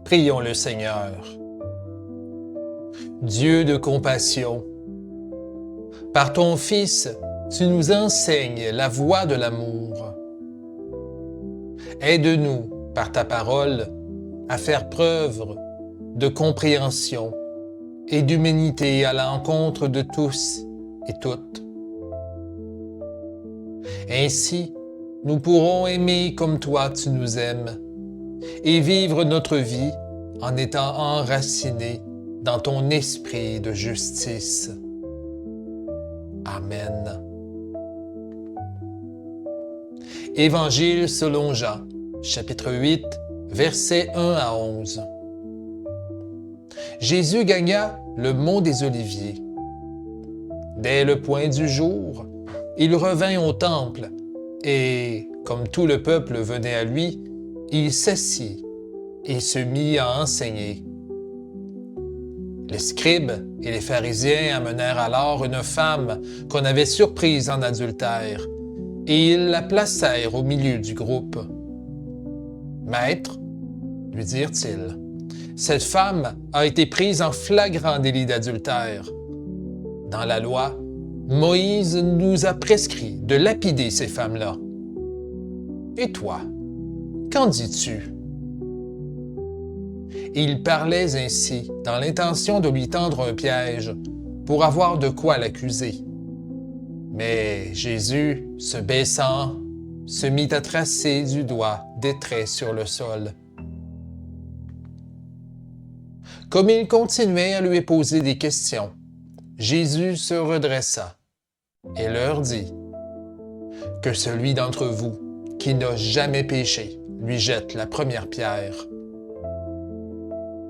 Prions le Seigneur. Dieu de compassion, par ton Fils, tu nous enseignes la voie de l'amour. Aide-nous, par ta parole, à faire preuve de compréhension et d'humanité à l'encontre de tous et toutes. Ainsi, nous pourrons aimer comme toi tu nous aimes et vivre notre vie en étant enracinés dans ton esprit de justice. Amen. Évangile selon Jean, chapitre 8, versets 1 à 11. Jésus gagna le mont des Oliviers. Dès le point du jour, il revint au temple et, comme tout le peuple venait à lui, il s'assit et se mit à enseigner. Les scribes et les pharisiens amenèrent alors une femme qu'on avait surprise en adultère, et ils la placèrent au milieu du groupe. « Maître, lui dirent-ils, cette femme a été prise en flagrant délit d'adultère. Dans la loi, Moïse nous a prescrit de lapider ces femmes-là. Et toi, qu'en dis-tu? » Il parlait ainsi dans l'intention de lui tendre un piège pour avoir de quoi l'accuser. Mais Jésus, se baissant, se mit à tracer du doigt des traits sur le sol. Comme il continuait à lui poser des questions, Jésus se redressa et leur dit « Que celui d'entre vous qui n'a jamais péché lui jette la première pierre. »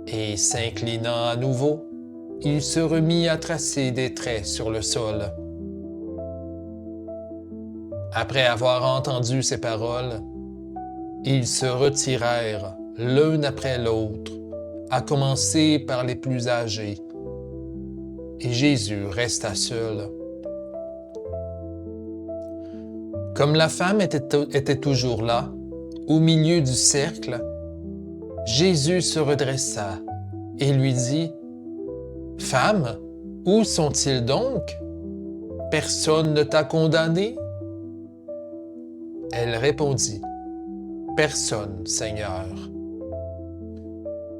Et s'inclinant à nouveau, il se remit à tracer des traits sur le sol. Après avoir entendu ces paroles, ils se retirèrent l'un après l'autre, à commencer par les plus âgés. Et Jésus resta seul. Comme la femme était toujours là, au milieu du cercle, Jésus se redressa et lui dit « Femme, où sont-ils donc? Personne ne t'a condamné? » Elle répondit « Personne, Seigneur. »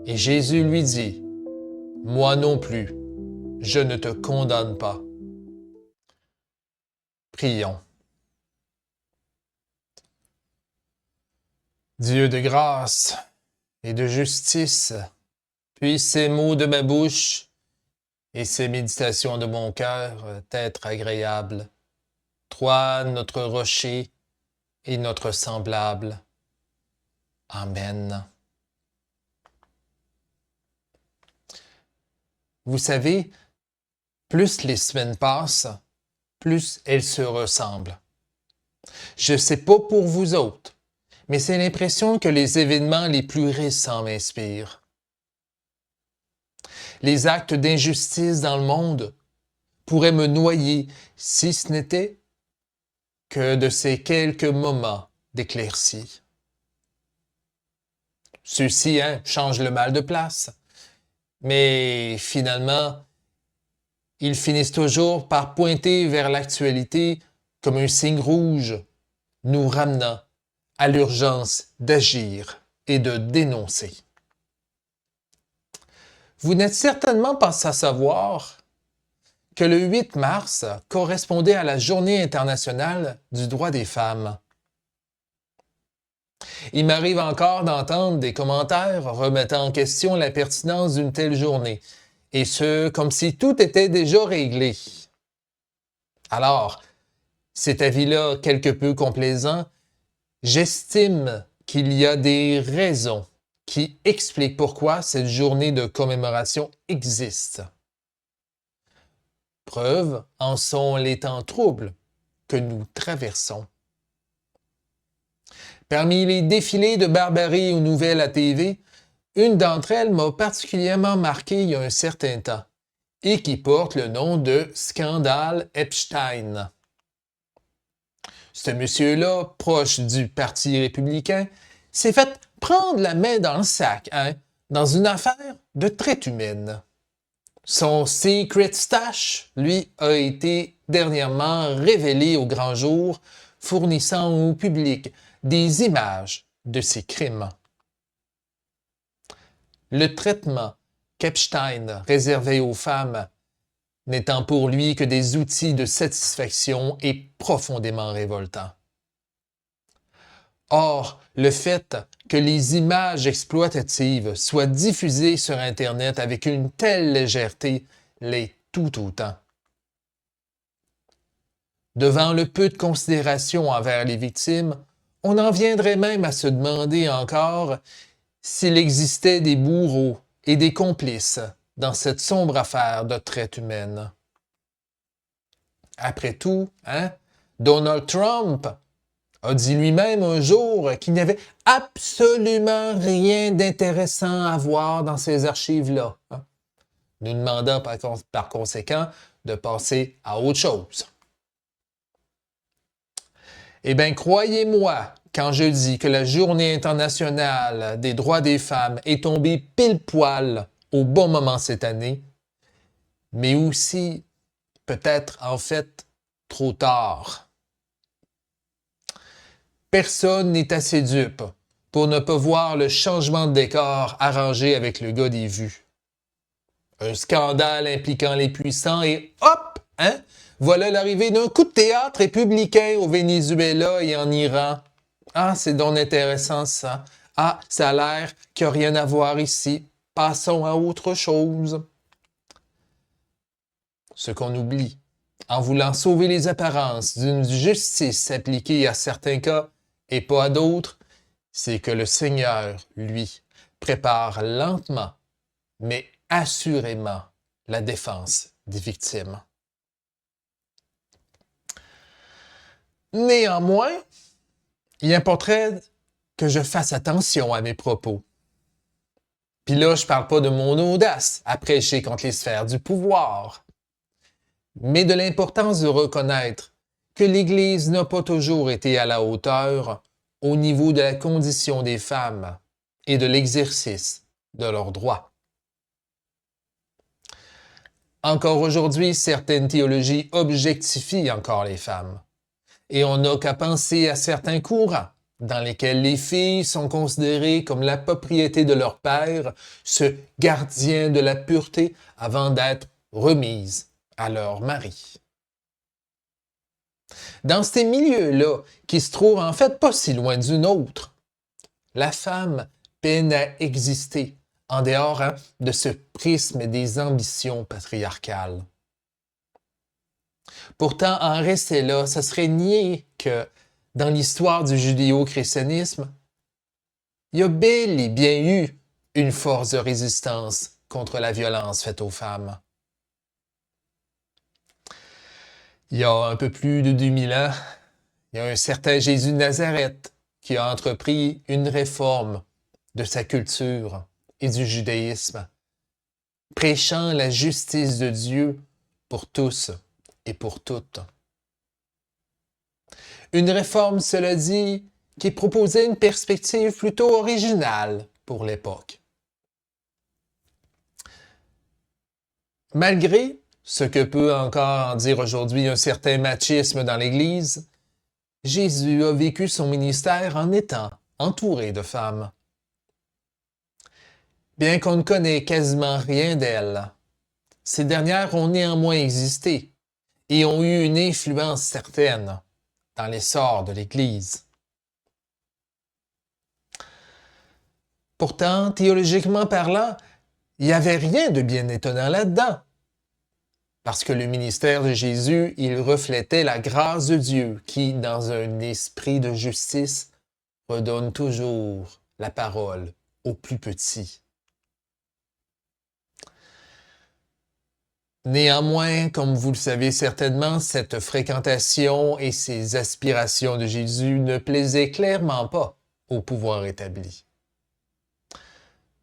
Et Jésus lui dit « Moi non plus, je ne te condamne pas. » Prions. Dieu de grâce et de justice, puissent ces mots de ma bouche et ces méditations de mon cœur t'être agréables. Toi, notre rocher et notre semblable. Amen. Vous savez, plus les semaines passent, plus elles se ressemblent. Je ne sais pas pour vous autres, mais c'est l'impression que les événements les plus récents m'inspirent. Les actes d'injustice dans le monde pourraient me noyer si ce n'était que de ces quelques moments d'éclaircie. Ceux-ci changent le mal de place, mais finalement, ils finissent toujours par pointer vers l'actualité comme un signe rouge, nous ramenant à l'urgence d'agir et de dénoncer. Vous n'êtes certainement pas sans savoir que le 8 mars correspondait à la Journée internationale du droit des femmes. Il m'arrive encore d'entendre des commentaires remettant en question la pertinence d'une telle journée, et ce, comme si tout était déjà réglé. Alors, cet avis-là quelque peu complaisant, j'estime qu'il y a des raisons qui expliquent pourquoi cette journée de commémoration existe. Preuve en sont les temps troubles que nous traversons. Parmi les défilés de barbarie aux nouvelles à TV, une d'entre elles m'a particulièrement marqué il y a un certain temps et qui porte le nom de scandale Epstein. Ce monsieur-là, proche du Parti républicain, s'est fait prendre la main dans le sac, dans une affaire de traite humaine. Son secret stash, lui, a été dernièrement révélé au grand jour, fournissant au public des images de ses crimes. Le traitement qu'Epstein réservait aux femmes n'étant pour lui que des outils de satisfaction est profondément révoltant. Or, le fait que les images exploitatives soient diffusées sur Internet avec une telle légèreté l'est tout autant. Devant le peu de considération envers les victimes, on en viendrait même à se demander encore s'il existait des bourreaux et des complices dans cette sombre affaire de traite humaine. Après tout, Donald Trump a dit lui-même un jour qu'il n'y avait absolument rien d'intéressant à voir dans ces archives-là, nous demandant par conséquent de passer à autre chose. Eh bien, croyez-moi quand je dis que la Journée internationale des droits des femmes est tombée pile poil au bon moment cette année, mais aussi, peut-être en fait, trop tard. Personne n'est assez dupe pour ne pas voir le changement de décor arrangé avec le gars des vues. Un scandale impliquant les puissants et hop, voilà l'arrivée d'un coup de théâtre républicain au Venezuela et en Iran. Ah, c'est donc intéressant ça. Ah, ça a l'air qu'il n'y a rien à voir ici. Passons à autre chose. Ce qu'on oublie, en voulant sauver les apparences d'une justice appliquée à certains cas et pas à d'autres, c'est que le Seigneur, lui, prépare lentement, mais assurément, la défense des victimes. Néanmoins, il importerait que je fasse attention à mes propos. Puis là, je parle pas de mon audace à prêcher contre les sphères du pouvoir, mais de l'importance de reconnaître que l'Église n'a pas toujours été à la hauteur au niveau de la condition des femmes et de l'exercice de leurs droits. Encore aujourd'hui, certaines théologies objectifient encore les femmes. Et on n'a qu'à penser à certains courants dans lesquels les filles sont considérées comme la propriété de leur père, ce gardien de la pureté avant d'être remises à leur mari. Dans ces milieux-là, qui se trouvent en fait pas si loin d'une autre, la femme peine à exister en dehors de ce prisme des ambitions patriarcales. Pourtant, en rester là, ce serait nier que, dans l'histoire du judéo-christianisme, il y a bel et bien eu une force de résistance contre la violence faite aux femmes. Il y a un peu plus de 2000 ans, il y a un certain Jésus de Nazareth qui a entrepris une réforme de sa culture et du judaïsme, prêchant la justice de Dieu pour tous et pour toutes. Une réforme, cela dit, qui proposait une perspective plutôt originale pour l'époque. Malgré ce que peut encore en dire aujourd'hui un certain machisme dans l'Église, Jésus a vécu son ministère en étant entouré de femmes. Bien qu'on ne connaît quasiment rien d'elles, ces dernières ont néanmoins existé et ont eu une influence certaine dans l'essor de l'Église. Pourtant, théologiquement parlant, il n'y avait rien de bien étonnant là-dedans. Parce que le ministère de Jésus, il reflétait la grâce de Dieu qui, dans un esprit de justice, redonne toujours la parole aux plus petits. Néanmoins, comme vous le savez certainement, cette fréquentation et ces aspirations de Jésus ne plaisaient clairement pas au pouvoir établi.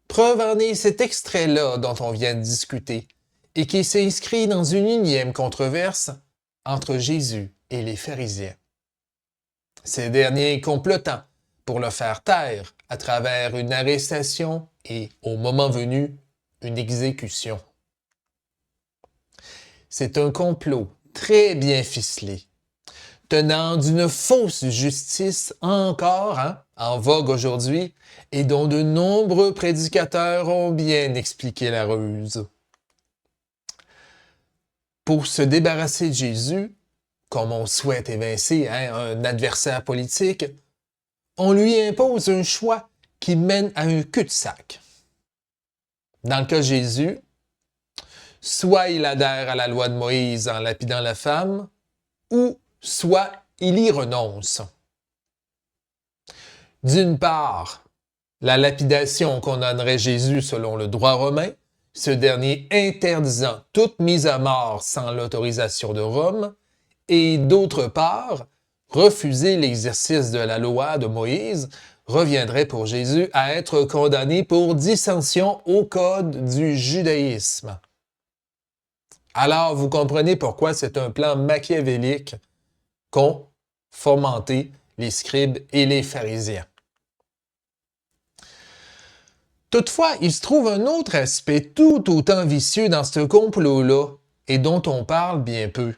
Preuve en est cet extrait-là dont on vient de discuter et qui s'inscrit dans une énième controverse entre Jésus et les pharisiens. Ces derniers complotant pour le faire taire à travers une arrestation et, au moment venu, une exécution. C'est un complot très bien ficelé, tenant d'une fausse justice encore en vogue aujourd'hui et dont de nombreux prédicateurs ont bien expliqué la ruse. Pour se débarrasser de Jésus, comme on souhaite évincer un adversaire politique, on lui impose un choix qui mène à un cul-de-sac. Dans le cas de Jésus, soit il adhère à la loi de Moïse en lapidant la femme, ou soit il y renonce. D'une part, la lapidation condamnerait Jésus selon le droit romain, ce dernier interdisant toute mise à mort sans l'autorisation de Rome, et d'autre part, refuser l'exercice de la loi de Moïse reviendrait pour Jésus à être condamné pour dissension au code du judaïsme. Alors, vous comprenez pourquoi c'est un plan machiavélique qu'ont fomenté les scribes et les pharisiens. Toutefois, il se trouve un autre aspect tout autant vicieux dans ce complot-là et dont on parle bien peu.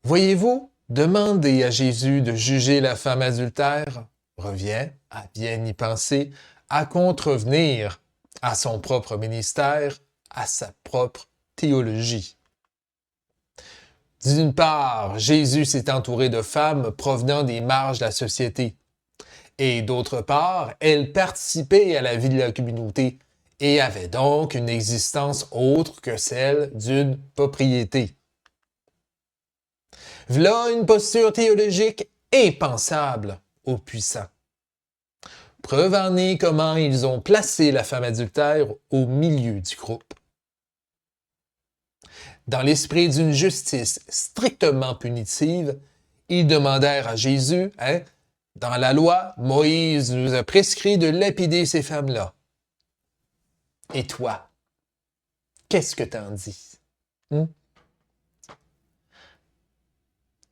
Voyez-vous, demander à Jésus de juger la femme adultère revient, à bien y penser, à contrevenir à son propre ministère, à sa propre théologie. D'une part, Jésus s'est entouré de femmes provenant des marges de la société, et d'autre part, elles participaient à la vie de la communauté et avaient donc une existence autre que celle d'une propriété. V'là une posture théologique impensable aux puissants. Preuve en est comment ils ont placé la femme adultère au milieu du groupe. Dans l'esprit d'une justice strictement punitive, ils demandèrent à Jésus, dans la loi, Moïse nous a prescrit de lapider ces femmes-là. Et toi, qu'est-ce que t'en dis?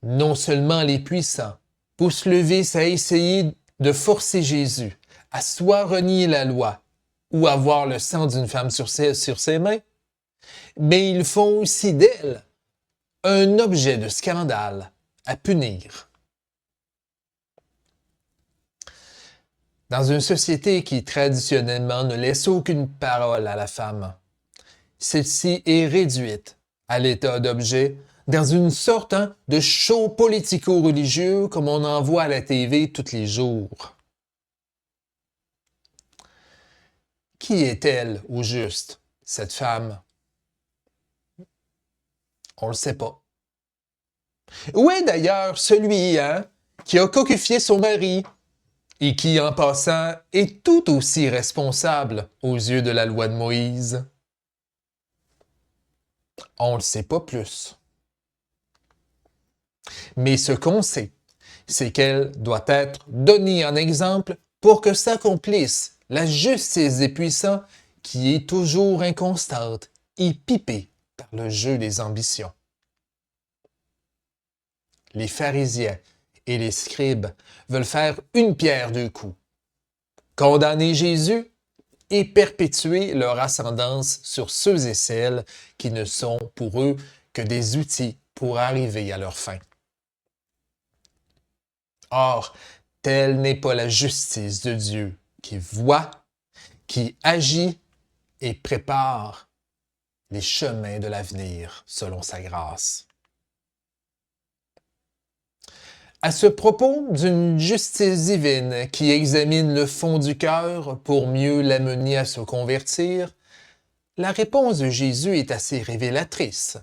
Non seulement les puissants poussent le vice à essayer de forcer Jésus à soit renier la loi ou avoir le sang d'une femme sur ses mains, mais ils font aussi d'elle un objet de scandale à punir. Dans une société qui traditionnellement ne laisse aucune parole à la femme, celle-ci est réduite à l'état d'objet dans une sorte de show politico-religieux comme on en voit à la TV tous les jours. Qui est-elle, au juste, cette femme? On le sait pas. Où est d'ailleurs celui qui a cocufié son mari et qui, en passant, est tout aussi responsable aux yeux de la loi de Moïse? On ne le sait pas plus. Mais ce qu'on sait, c'est qu'elle doit être donnée en exemple pour que s'accomplisse la justice des puissants qui est toujours inconstante et pipée par le jeu des ambitions. Les pharisiens et les scribes veulent faire une pierre deux coups. Condamner Jésus et perpétuer leur ascendance sur ceux et celles qui ne sont pour eux que des outils pour arriver à leur fin. Or, telle n'est pas la justice de Dieu qui voit, qui agit et prépare les chemins de l'avenir selon sa grâce. À ce propos d'une justice divine qui examine le fond du cœur pour mieux l'amener à se convertir, la réponse de Jésus est assez révélatrice.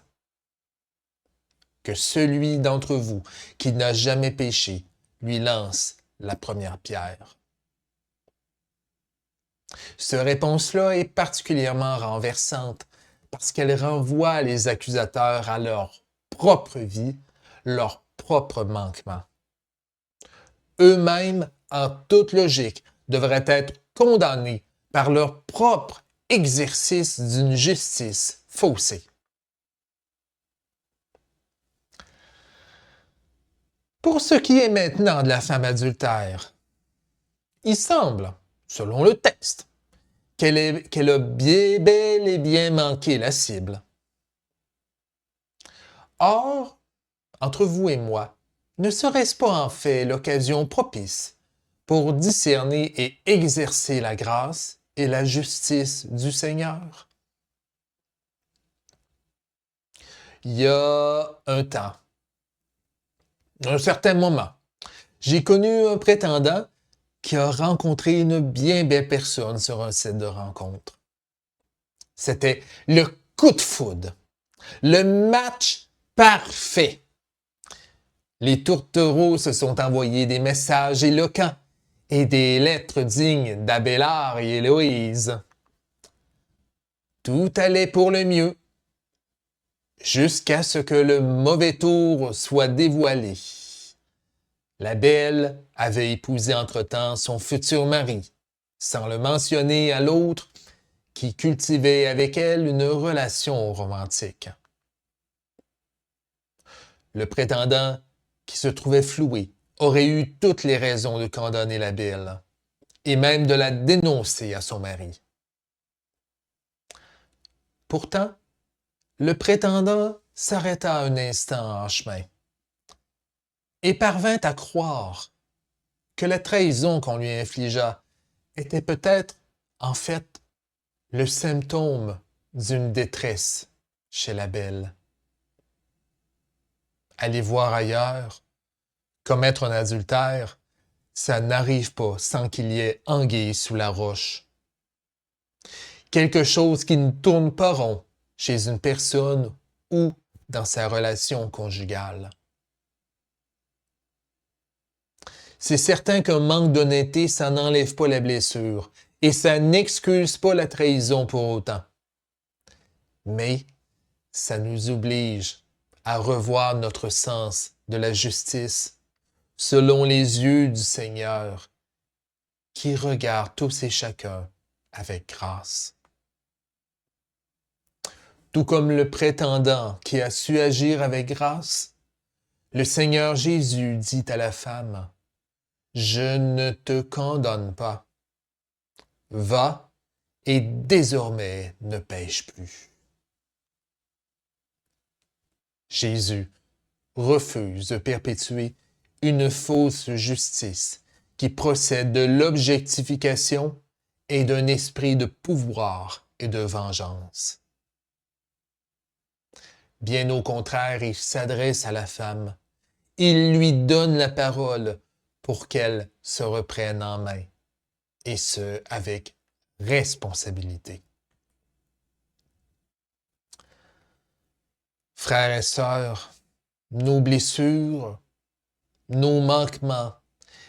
Que celui d'entre vous qui n'a jamais péché lui lance la première pierre. Cette réponse-là est particulièrement renversante parce qu'elle renvoie les accusateurs à leur propre vie, leur propre manquement. Eux-mêmes, en toute logique, devraient être condamnés par leur propre exercice d'une justice faussée. Pour ce qui est maintenant de la femme adultère, il semble, selon le texte, qu'elle a bien, bel et bien manqué la cible. Or, entre vous et moi, ne serait-ce pas en fait l'occasion propice pour discerner et exercer la grâce et la justice du Seigneur? Il y a un temps, un certain moment, j'ai connu un prétendant qui a rencontré une bien belle personne sur un site de rencontre. C'était le coup de foudre, le match parfait. Les tourtereaux se sont envoyés des messages éloquents et des lettres dignes d'Abélard et Héloïse. Tout allait pour le mieux, jusqu'à ce que le mauvais tour soit dévoilé. La belle avait épousé entre-temps son futur mari, sans le mentionner à l'autre qui cultivait avec elle une relation romantique. Le prétendant, qui se trouvait floué, aurait eu toutes les raisons de condamner la belle, et même de la dénoncer à son mari. Pourtant, le prétendant s'arrêta un instant en chemin et parvint à croire que la trahison qu'on lui infligea était peut-être, en fait, le symptôme d'une détresse chez la belle. Aller voir ailleurs, commettre un adultère, ça n'arrive pas sans qu'il y ait anguille sous la roche. Quelque chose qui ne tourne pas rond chez une personne ou dans sa relation conjugale. C'est certain qu'un manque d'honnêteté, ça n'enlève pas la blessure et ça n'excuse pas la trahison pour autant. Mais ça nous oblige à revoir notre sens de la justice selon les yeux du Seigneur qui regarde tous et chacun avec grâce. Tout comme le prétendant qui a su agir avec grâce, le Seigneur Jésus dit à la femme, « Je ne te condamne pas. Va et désormais ne pêche plus. » Jésus refuse de perpétuer une fausse justice qui procède de l'objectification et d'un esprit de pouvoir et de vengeance. Bien au contraire, il s'adresse à la femme. Il lui donne la parole pour qu'elle se reprenne en main, et ce, avec responsabilité. Frères et sœurs, nos blessures, nos manquements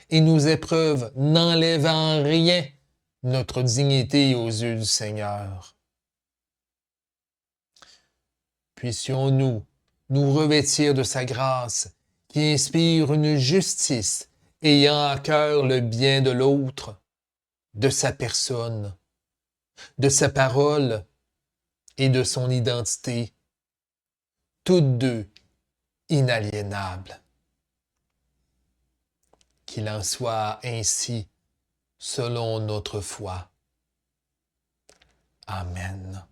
et nos épreuves n'enlèvent en rien notre dignité aux yeux du Seigneur. Puissions-nous nous revêtir de sa grâce qui inspire une justice ayant à cœur le bien de l'autre, de sa personne, de sa parole et de son identité, toutes deux inaliénables. Qu'il en soit ainsi selon notre foi. Amen.